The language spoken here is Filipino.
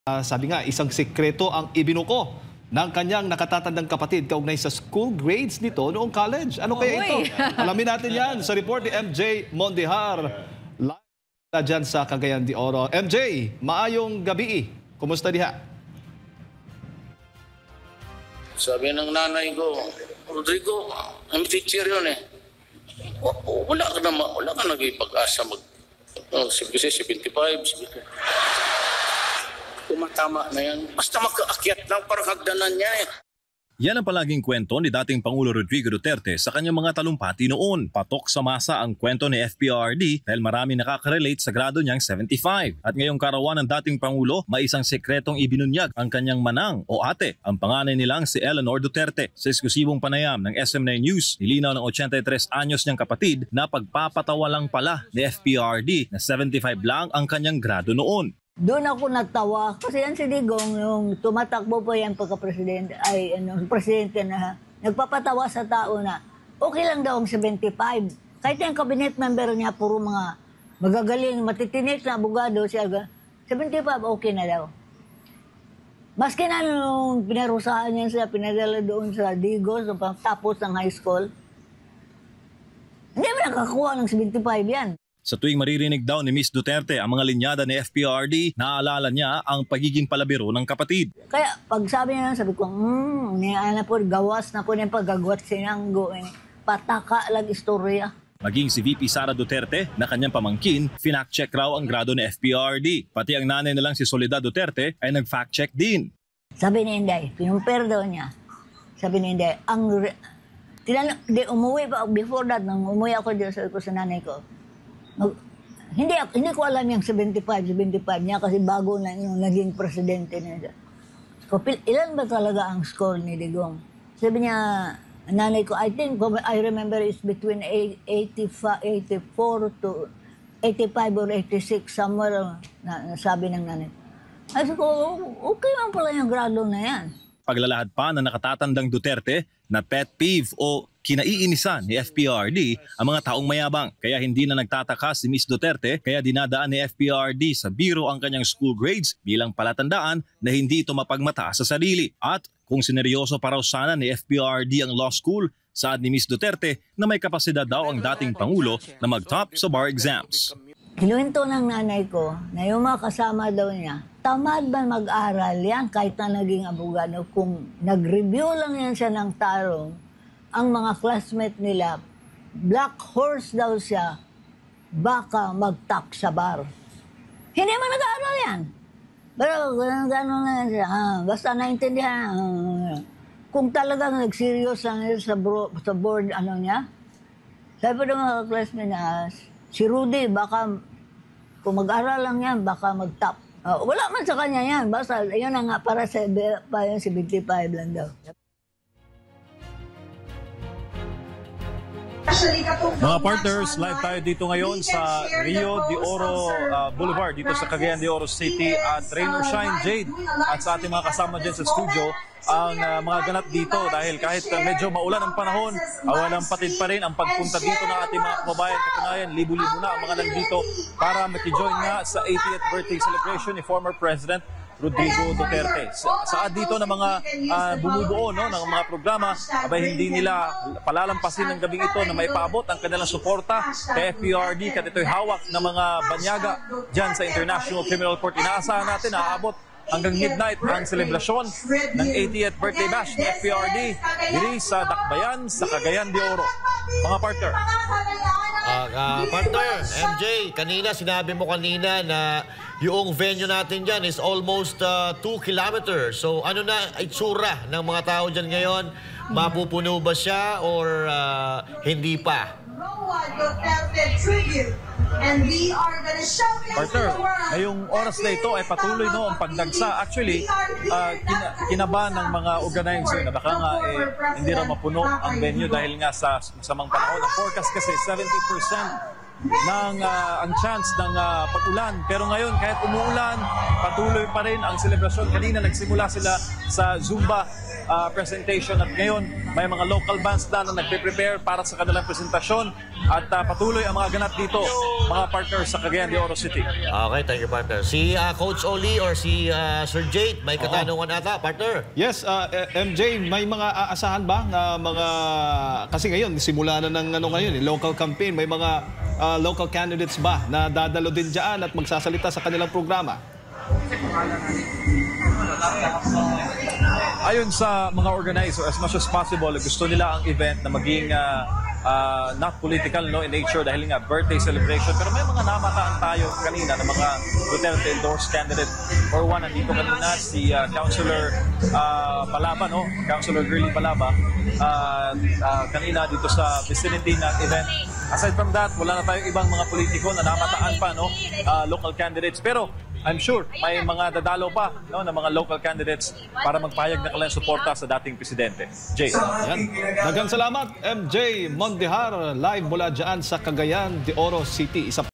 Sabi nga, isang sekreto ang ibinuko ng kanyang nakatatandang kapatid kaugnay sa school grades nito noong college. Ano kaya ito? Alamin natin yan sa report ni MJ Mondihar. Live dyan sa Cagayan de Oro. MJ, maayong gabi. Kumusta diha? Sabi ng nanay ko, Rodrigo, ang teacher yun eh. Wala ka nag-ipag-asa kasi 75, 70. Tumatama na yan. Basta makaakyat lang, parang hagdanan niya eh. Yan ang palaging kwento ni dating Pangulo Rodrigo Duterte sa kanyang mga talumpati noon. Patok sa masa ang kwento ni FPRD dahil marami nakaka-relate sa grado niyang 75. At ngayong karawan ng dating Pangulo, may isang sekretong ibinunyag ang kanyang manang o ate. Ang panganay nilang si Eleanor Duterte. Sa eksklusibong panayam ng SM9 News, nilinaw ng 83 anyos niyang kapatid na pagpapatawa lang pala ni FPRD na 75 lang ang kanyang grado noon. Doon ako natawa kasi yan si Digong, yung tumatakbo po yan pagka-presidente, presidente na nagpapatawa sa tao na okay lang daw ang 75. Kahit yung cabinet member niya, puro mga magagaling, matitinik na abogado, siya 75, okay na daw. Maski na nung pinarusahan niya siya, pinadala doon sa Digos, tapos ng high school, hindi mo nakakuha ng 75 yan. Sa tuwing maririnig daw ni Miss Duterte ang mga linyada ni FPRD, naaalala niya ang pagiging palabiro ng kapatid. Kaya pag sabi niya, sabi ko, na po, gawas na po niya paggagwat sinanggo, pataka lang istorya. Maging si VP Sara Duterte na kanyang pamangkin, finact-check raw ang grado ni FPRD. Pati ang nanay nilang si Soledad Duterte ay nag-fact-check din. Sabi ni Inday, pinumpir daw niya. Sabi ni Inday, umuwi pa, before that, nang umuwi ako dito sa nanay ko, hindi ko alam yung 75 niya kasi bago na yung naging presidente niya. So, ilan ba talaga ang score ni Digong? Sabi niya, nanay ko, I remember it's between 84 to 85 or 86, somewhere na sabi ng nanay. Sabi ko, okay man pala yung grado na yan. Paglalahad pa na nakatatandang Duterte na pet peeve o kinaiinisan ni FPRD ang mga taong mayabang. Kaya hindi na nagtataka si Miss Duterte kaya dinadaan ni FPRD sa biro ang kanyang school grades bilang palatandaan na hindi ito mapagmataas sa sarili. At kung sineryoso pa raw sana ni FPRD ang law school, saad ni Miss Duterte na may kapasidad daw ang dating Pangulo na mag-top sa bar exams. Kinuwento ng nanay ko na yung mga kasama daw niya, tamad ba mag-aral yan kahit na naging abogado? Kung nag-review lang yan siya ng tarong, ang mga classmate nila, black horse daw siya, baka mag-top sa bar. Hindi man nag-aaral yan. Pero gano'n na yan siya. Basta naintindihan. Kung talagang nag-serious lang sa board, niya, sabi po ng mga classmate na, si Rudy, baka, kung mag-aral lang yan, baka mag-top. Wala man sa kanya yan. Basta, yun na nga, para sa 75 lang daw. Mga partners, live tayo dito ngayon sa Rio de Oro Boulevard, dito sa Cagayan de Oro City at Rain or Shine, Jade. At sa ating mga kasama dyan sa studio, ang mga ganap dito dahil kahit medyo maulan ang panahon, walang patid pa rin ang pagpunta dito ng ating mga kababayan. Katunayan, libu-libo na ang mga nandito para makijoin nga sa 80th birthday celebration ni former President Rodrigo Duterte. Saad dito ng mga bumubuo ng mga programa, abay hindi nila palalampasin ng gabing ito na maipaabot ang kanilang suporta kay FPRD kat ito'y hawak ng mga banyaga dyan sa International Criminal Court. Inaasahan natin na aabot hanggang midnight ang selebrasyon ng 80th birthday bash ni FPRD diri sa Dakbayan sa Cagayan de Oro. Mga partner. Partner, MJ, sinabi mo kanina na yung venue natin dyan is almost 2 kilometers. So ano na itsura ng mga tao dyan ngayon? Mapupuno ba siya or hindi pa? Partner, ngayong oras na ito ay patuloy ang pagdagsa. Actually, kinabahan ng mga organizer na baka nga hindi raw mapuno ang venue dahil nga sa masamang panahon. Ang forecast kasi 70% ang chance ng pag-ulan. Pero ngayon, kahit umuulan, patuloy pa rin ang selebrasyon. Kanina nagsimula sila sa Zumba presentation at ngayon may mga local bands na nagpe-prepare para sa kanilang presentasyon at patuloy ang mga ganap dito, mga partners sa Cagayan de Oro City. Okay, thank you, partner. Si Coach Oli or si Sir Jade, may katanungan ata, partner. Yes, MJ, may mga aasahan ba na mga... Kasi ngayon, simula na ng ngayon, local campaign. May mga local candidates ba na dadalo din dyan at magsasalita sa kanilang programa? Ayon sa mga organizer, as much as possible, gusto nila ang event na maging not political in nature dahil nga birthday celebration. Pero may mga namataan tayo kanina ng mga Duterte endorsed candidate. For one, nandito kanina si Councilor Palaba, Councilor Girly Palaba, kanina dito sa vicinity ng event. Aside from that, wala na tayong ibang mga politiko na namataan pa, local candidates. Pero I'm sure may mga dadalo pa ng mga local candidates para magpahayag na kanilang suporta sa dating presidente. Jay. Yan. Daghang salamat, MJ Mondihar, live mula dyan sa Cagayan de Oro City. Isa pa